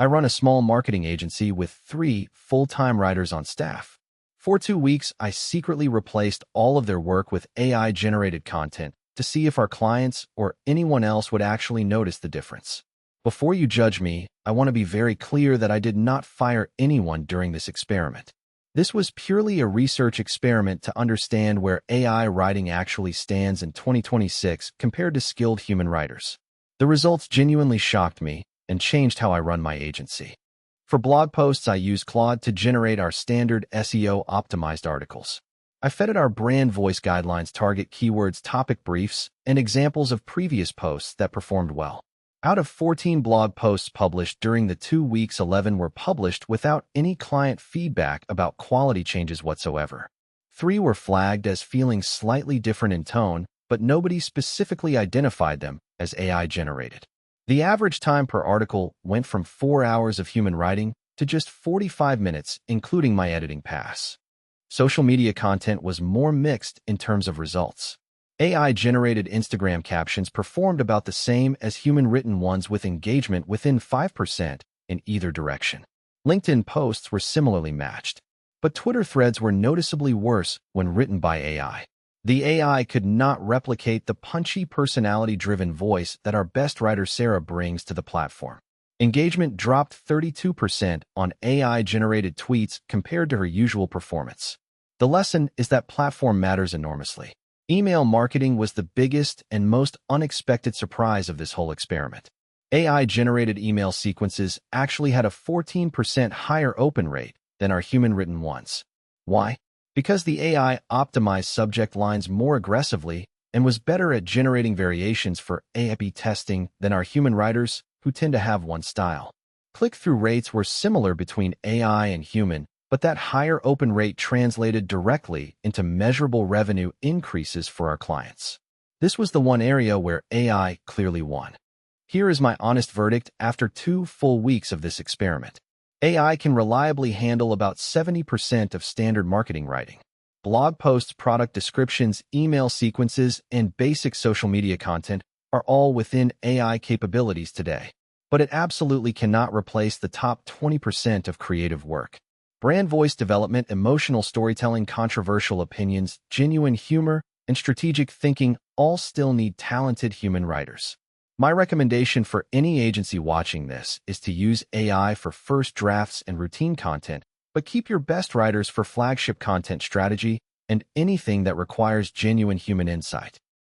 I run a small marketing agency with 3 full-time writers on staff. For 2 weeks, I secretly replaced all of their work with AI-generated content to see if our clients or anyone else would actually notice the difference. Before you judge me, I want to be very clear that I did not fire anyone during this experiment. This was purely a research experiment to understand where AI writing actually stands in 2026 compared to skilled human writers. The results genuinely shocked me and changed how I run my agency. For blog posts, I use Claude to generate our standard SEO-optimized articles. I fed it our brand voice guidelines, target keywords, topic briefs, and examples of previous posts that performed well. Out of 14 blog posts published during the 2 weeks, 11 were published without any client feedback about quality changes whatsoever. 3 were flagged as feeling slightly different in tone, but nobody specifically identified them as AI-generated. The average time per article went from 4 hours of human writing to just 45 minutes, including my editing pass. Social media content was more mixed in terms of results. AI-generated Instagram captions performed about the same as human-written ones, with engagement within 5% in either direction. LinkedIn posts were similarly matched, but Twitter threads were noticeably worse when written by AI. The AI could not replicate the punchy, personality-driven voice that our best writer Sarah brings to the platform. Engagement dropped 32% on AI-generated tweets compared to her usual performance. The lesson is that platform matters enormously. Email marketing was the biggest and most unexpected surprise of this whole experiment. AI-generated email sequences actually had a 14% higher open rate than our human-written ones. Why? Because the AI optimized subject lines more aggressively and was better at generating variations for A/B testing than our human writers, who tend to have one style. Click-through rates were similar between AI and human, but that higher open rate translated directly into measurable revenue increases for our clients. This was the one area where AI clearly won. Here is my honest verdict after 2 full weeks of this experiment. AI can reliably handle about 70% of standard marketing writing. Blog posts, product descriptions, email sequences, and basic social media content are all within AI capabilities today. But it absolutely cannot replace the top 20% of creative work. Brand voice development, emotional storytelling, controversial opinions, genuine humor, and strategic thinking all still need talented human writers. My recommendation for any agency watching this is to use AI for first drafts and routine content, but keep your best writers for flagship content strategy and anything that requires genuine human insight.